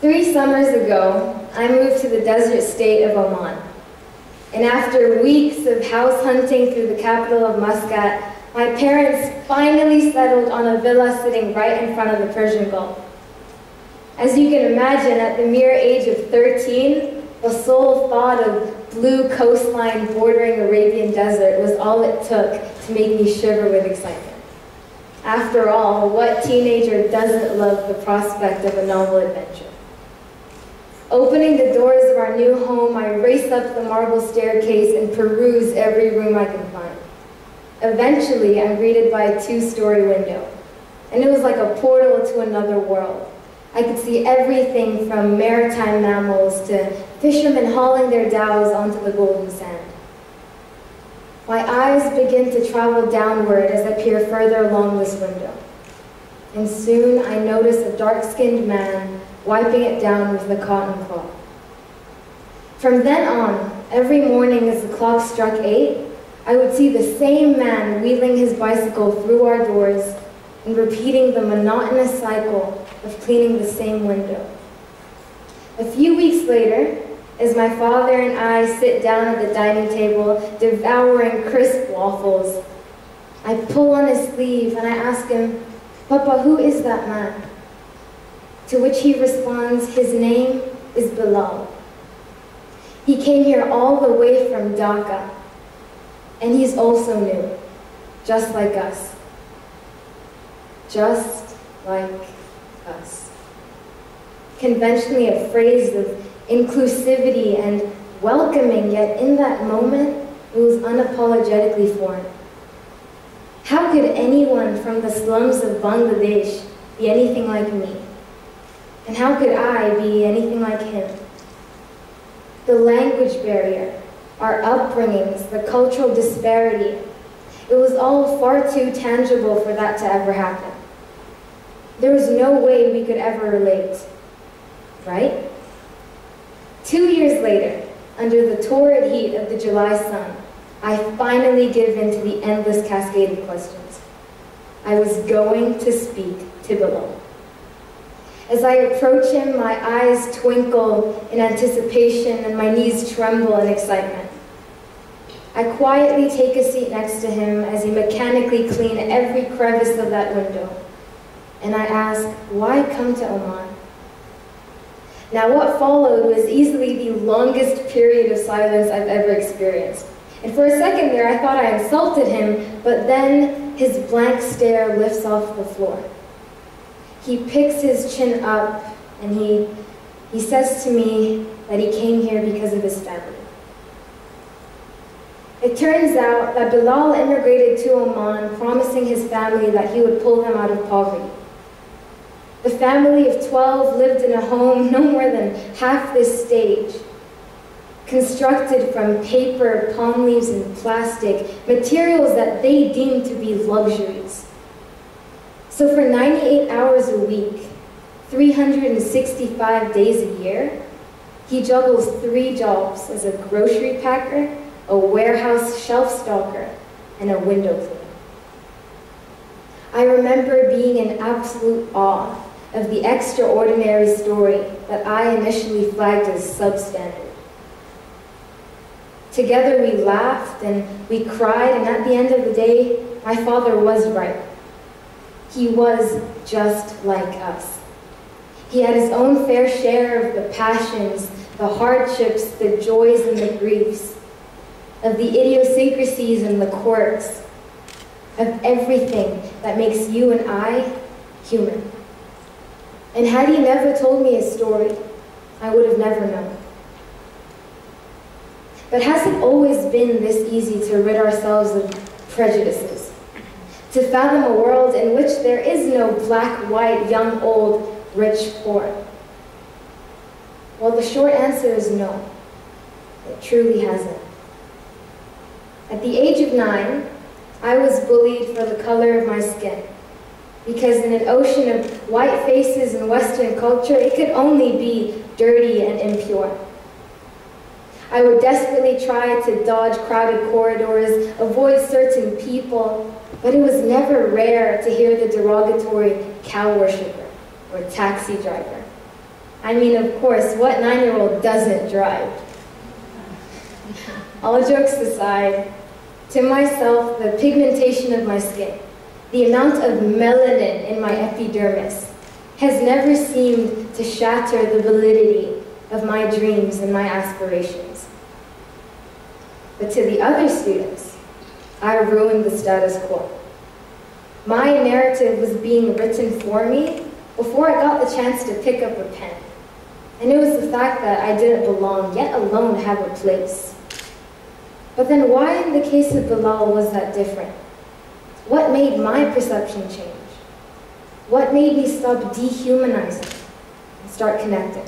3 summers ago, I moved to the desert state of Oman. And after weeks of house hunting through the capital of Muscat, my parents finally settled on a villa sitting right in front of the Persian Gulf. As you can imagine, at the mere age of 13, the sole thought of blue coastline bordering Arabian desert was all it took to make me shiver with excitement. After all, what teenager doesn't love the prospect of a novel adventure? Opening the doors of our new home, I race up the marble staircase and peruse every room I can find. Eventually, I'm greeted by a 2-story window, and it was like a portal to another world. I could see everything from maritime mammals to fishermen hauling their dhows onto the golden sand. My eyes begin to travel downward as I peer further along this window, and soon I notice a dark-skinned man wiping it down with a cotton cloth. From then on, every morning as the clock struck 8, I would see the same man wheeling his bicycle through our doors and repeating the monotonous cycle of cleaning the same window. A few weeks later, as my father and I sit down at the dining table devouring crisp waffles, I pull on his sleeve and I ask him, "Papa, who is that man?" To which he responds, "His name is Bilal. He came here all the way from Dhaka, and he's also new, just like us. Just like us." Conventionally a phrase of inclusivity and welcoming, yet in that moment, it was unapologetically foreign. How could anyone from the slums of Bangladesh be anything like me? And how could I be anything like him? The language barrier, our upbringings, the cultural disparity, it was all far too tangible for that to ever happen. There was no way we could ever relate, right? 2 years later, under the torrid heat of the July sun, I finally give in to the endless cascade of questions. I was going to speak to Bilal. As I approach him, my eyes twinkle in anticipation and my knees tremble in excitement. I quietly take a seat next to him as he mechanically cleans every crevice of that window. And I ask, "Why come to Oman?" Now what followed was easily the longest period of silence I've ever experienced. And for a second there I thought I insulted him, but then his blank stare lifts off the floor. He picks his chin up and he says to me that he came here because of his family. It turns out that Bilal immigrated to Oman promising his family that he would pull them out of poverty. The family of 12 lived in a home no more than half this stage, constructed from paper, palm leaves, and plastic, materials that they deemed to be luxuries. So for 98 hours a week, 365 days a year, he juggles 3 jobs as a grocery packer, a warehouse shelf stalker, and a window cleaner. I remember being in absolute awe of the extraordinary story that I initially flagged as substandard. Together we laughed and we cried, and at the end of the day, my father was right. He was just like us. He had his own fair share of the passions, the hardships, the joys and the griefs, of the idiosyncrasies and the quirks, of everything that makes you and I human. And had he never told me his story, I would have never known. But has it always been this easy to rid ourselves of prejudices? To fathom a world in which there is no black, white, young, old, rich, poor? Well, the short answer is no. It truly hasn't. At the age of 9, I was bullied for the color of my skin, because in an ocean of white faces in Western culture, it could only be dirty and impure. I would desperately try to dodge crowded corridors, avoid certain people, but it was never rare to hear the derogatory cow worshiper or taxi driver. I mean, of course, what 9-year-old doesn't drive? All jokes aside, to myself, the pigmentation of my skin, the amount of melanin in my epidermis, has never seemed to shatter the validity of my dreams and my aspirations. But to the other students, I ruined the status quo. My narrative was being written for me before I got the chance to pick up a pen. And it was the fact that I didn't belong, yet alone have a place. But then why in the case of Bilal was that different? What made my perception change? What made me stop dehumanizing and start connecting?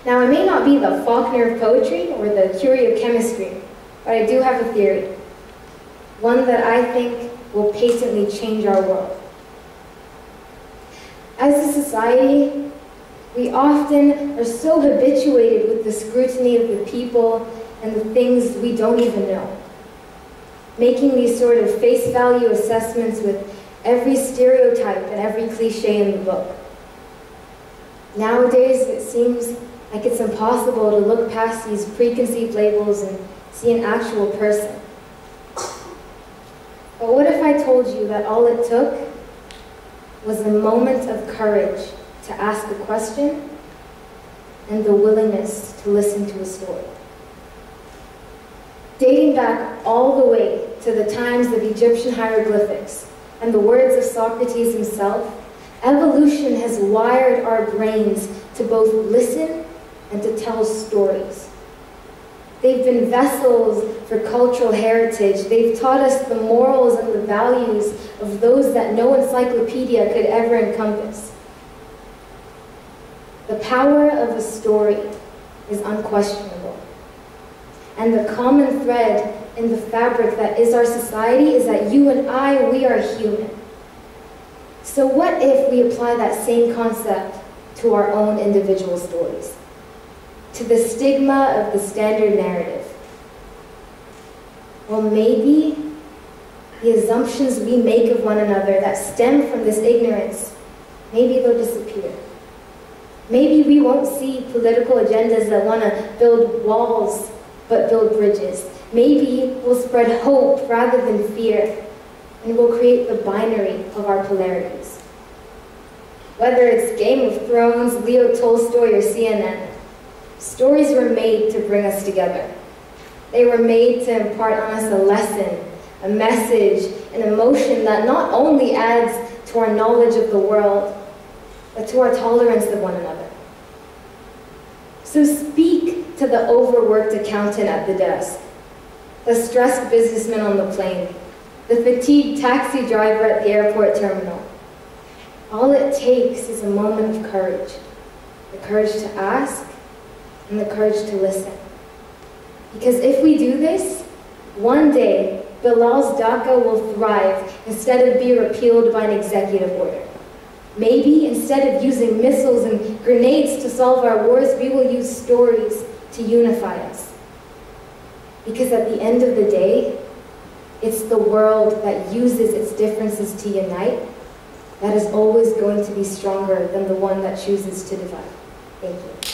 Now, I may not be the Faulkner of poetry or the Curie of chemistry, but I do have a theory. One that I think will patently change our world. As a society, we often are so habituated with the scrutiny of the people and the things we don't even know, making these sort of face value assessments with every stereotype and every cliche in the book. Nowadays, it seems like it's impossible to look past these preconceived labels and see an actual person. But what if I told you that all it took was a moment of courage to ask a question and the willingness to listen to a story? Dating back all the way to the times of Egyptian hieroglyphics and the words of Socrates himself, evolution has wired our brains to both listen and to tell stories. They've been vessels for cultural heritage. They've taught us the morals and the values of those that no encyclopedia could ever encompass. The power of a story is unquestionable. And the common thread in the fabric that is our society is that you and I, we are human. So what if we apply that same concept to our own individual stories? To the stigma of the standard narrative? Well, maybe the assumptions we make of one another that stem from this ignorance, maybe they'll disappear. Maybe we won't see political agendas that want to build walls but build bridges. Maybe we'll spread hope rather than fear, and we'll create the binary of our polarities. Whether it's Game of Thrones, Leo Tolstoy, or CNN, stories were made to bring us together. They were made to impart on us a lesson, a message, an emotion that not only adds to our knowledge of the world, but to our tolerance of one another. So speak to the overworked accountant at the desk, the stressed businessman on the plane, the fatigued taxi driver at the airport terminal. All it takes is a moment of courage, the courage to ask and the courage to listen. Because if we do this, one day Bilal's DACA will thrive instead of be repealed by an executive order. Maybe instead of using missiles and grenades to solve our wars, we will use stories to unify us. Because at the end of the day, it's the world that uses its differences to unite that is always going to be stronger than the one that chooses to divide. Thank you.